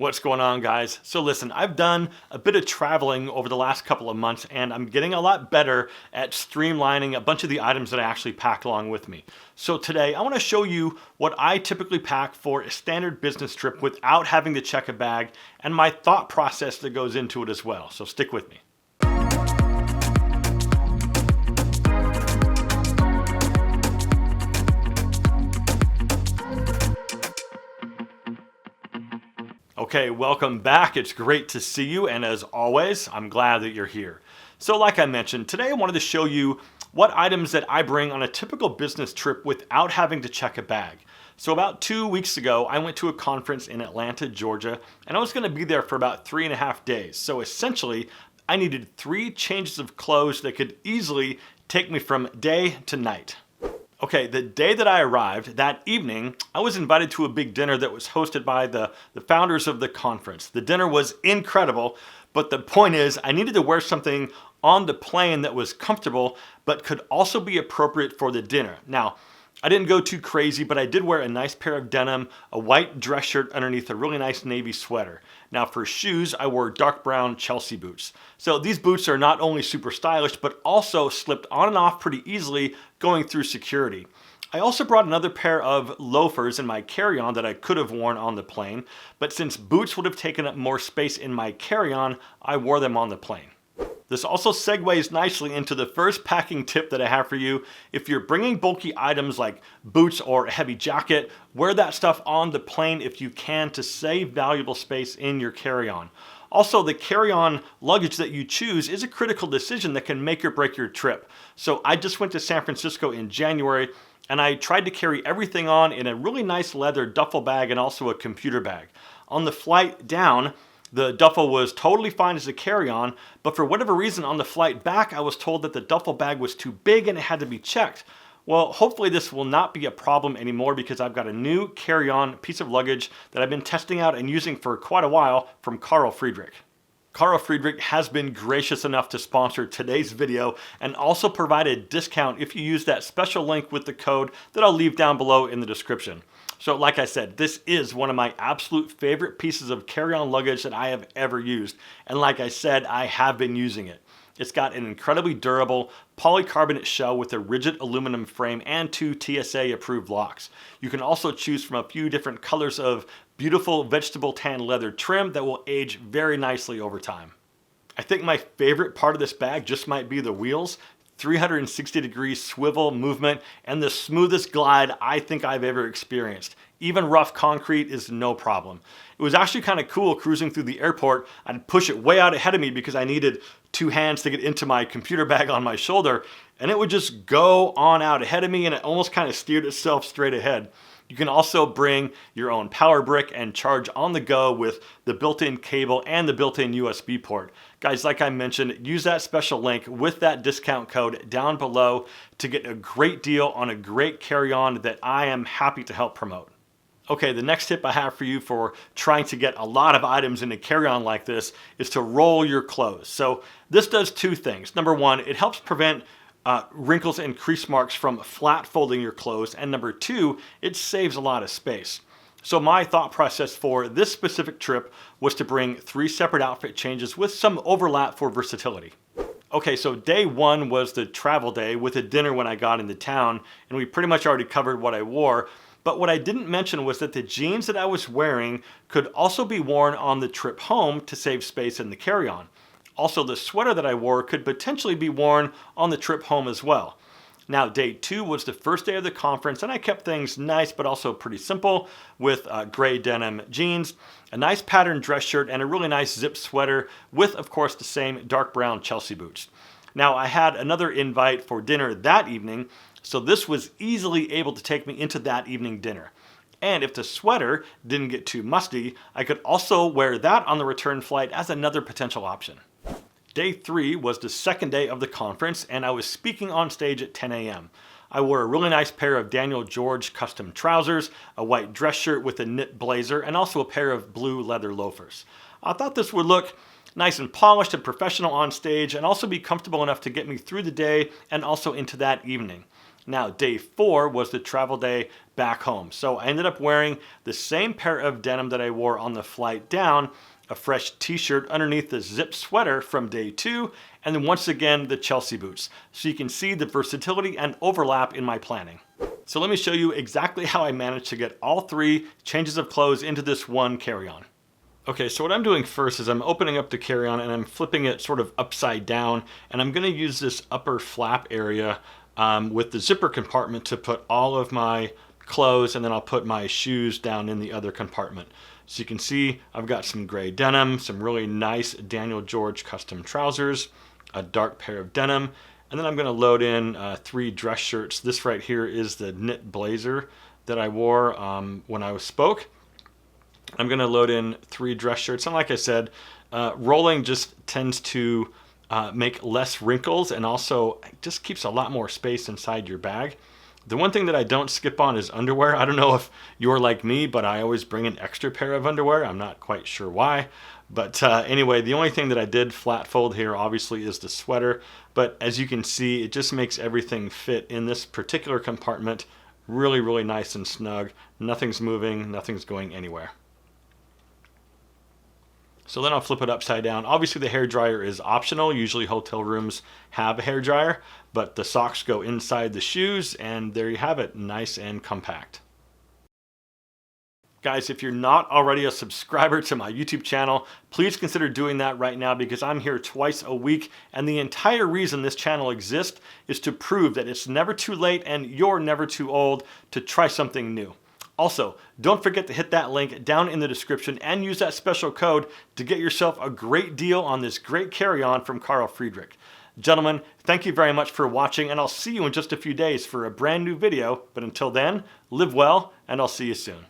What's going on, guys? So listen, I've done a bit of traveling over the last couple of months and I'm getting a lot better at streamlining a bunch of the items that I actually pack along with me. So today I want to show you what I typically pack for a standard business trip without having to check a bag and my thought process that goes into it as well. So stick with me. Okay, welcome back. It's great to see you, and as always, I'm glad that you're here. So like I mentioned, today I wanted to show you what items that I bring on a typical business trip without having to check a bag. So about 2 weeks ago, I went to a conference in Atlanta, Georgia, and I was going to be there for about 3.5 days. So essentially, I needed 3 changes of clothes that could easily take me from day to night. Okay, the day that I arrived, that evening, I was invited to a big dinner that was hosted by the founders of the conference. The dinner was incredible, but the point is I needed to wear something on the plane that was comfortable, but could also be appropriate for the dinner. Now, I didn't go too crazy, but I did wear a nice pair of denim, a white dress shirt underneath a really nice navy sweater. Now for shoes, I wore dark brown Chelsea boots. So these boots are not only super stylish, but also slipped on and off pretty easily going through security. I also brought another pair of loafers in my carry-on that I could have worn on the plane, but since boots would have taken up more space in my carry-on, I wore them on the plane. This also segues nicely into the first packing tip that I have for you. If you're bringing bulky items like boots or a heavy jacket, wear that stuff on the plane if you can to save valuable space in your carry-on. Also, the carry-on luggage that you choose is a critical decision that can make or break your trip. So I just went to San Francisco in January and I tried to carry everything on in a really nice leather duffel bag and also a computer bag. On the flight down, the duffel was totally fine as a carry-on, but for whatever reason on the flight back, I was told that the duffel bag was too big and it had to be checked. Well, hopefully this will not be a problem anymore because I've got a new carry-on piece of luggage that I've been testing out and using for quite a while from Karl Friedrich. Karl Friedrich has been gracious enough to sponsor today's video and also provide a discount if you use that special link with the code that I'll leave down below in the description. So like I said, this is one of my absolute favorite pieces of carry-on luggage that I have ever used. And like I said, I have been using it. It's got an incredibly durable polycarbonate shell with a rigid aluminum frame and 2 TSA approved locks. You can also choose from a few different colors of beautiful vegetable tan leather trim that will age very nicely over time. I think my favorite part of this bag just might be the wheels. 360-degree swivel movement and the smoothest glide I think I've ever experienced. Even rough concrete is no problem. It was actually kind of cool cruising through the airport. I'd push it way out ahead of me because I needed 2 hands to get into my computer bag on my shoulder, and it would just go on out ahead of me and it almost kind of steered itself straight ahead. You can also bring your own power brick and charge on the go with the built-in cable and the built-in USB port. Guys, like I mentioned, use that special link with that discount code down below to get a great deal on a great carry-on that I am happy to help promote. Okay, the next tip I have for you for trying to get a lot of items in a carry-on like this is to roll your clothes. So this does 2 things. Number 1, it helps prevent wrinkles and crease marks from flat folding your clothes, and number 2, it saves a lot of space. So my thought process for this specific trip was to bring 3 separate outfit changes with some overlap for versatility. Okay, so day 1 was the travel day with a dinner when I got into town, and we pretty much already covered what I wore. But what I didn't mention was that the jeans that I was wearing could also be worn on the trip home to save space in the carry-on. Also, the sweater that I wore could potentially be worn on the trip home as well. Now, day 2 was the first day of the conference, and I kept things nice but also pretty simple with gray denim jeans, a nice patterned dress shirt, and a really nice zip sweater with, of course, the same dark brown Chelsea boots. Now, I had another invite for dinner that evening, so this was easily able to take me into that evening dinner. And if the sweater didn't get too musty, I could also wear that on the return flight as another potential option. Day 3 was the second day of the conference, and I was speaking on stage at 10 a.m. I wore a really nice pair of Daniel George custom trousers, a white dress shirt with a knit blazer, and also a pair of blue leather loafers. I thought this would look nice and polished and professional on stage and also be comfortable enough to get me through the day and also into that evening. Now, day 4 was the travel day back home. So I ended up wearing the same pair of denim that I wore on the flight down, a fresh t-shirt underneath the zip sweater from day 2, and then once again the Chelsea boots. So you can see the versatility and overlap in my planning. So let me show you exactly how I managed to get all 3 changes of clothes into this one carry-on. Okay, so what I'm doing first is I'm opening up the carry-on and I'm flipping it sort of upside down, and I'm going to use this upper flap area with the zipper compartment to put all of my clothes, and then I'll put my shoes down in the other compartment. So you can see I've got some gray denim, some really nice Daniel George custom trousers, a dark pair of denim, and then I'm going to load in 3 dress shirts. This right here is the knit blazer that I wore when I spoke. I'm going to load in 3 dress shirts, and like I said, rolling just tends to make less wrinkles and also just keeps a lot more space inside your bag. The one thing that I don't skip on is underwear. I don't know if you're like me, but I always bring an extra pair of underwear. I'm not quite sure why. But anyway, the only thing that I did flat fold here obviously is the sweater. But as you can see, it just makes everything fit in this particular compartment really, really nice and snug. Nothing's moving, nothing's going anywhere. So then I'll flip it upside down. Obviously the hair dryer is optional. Usually hotel rooms have a hair dryer, but the socks go inside the shoes, and there you have it, nice and compact. Guys, if you're not already a subscriber to my YouTube channel, please consider doing that right now, because I'm here twice a week, and the entire reason this channel exists is to prove that it's never too late and you're never too old to try something new. Also, don't forget to hit that link down in the description and use that special code to get yourself a great deal on this great carry-on from Karl Friedrich. Gentlemen, thank you very much for watching, and I'll see you in just a few days for a brand new video. But until then, live well, and I'll see you soon.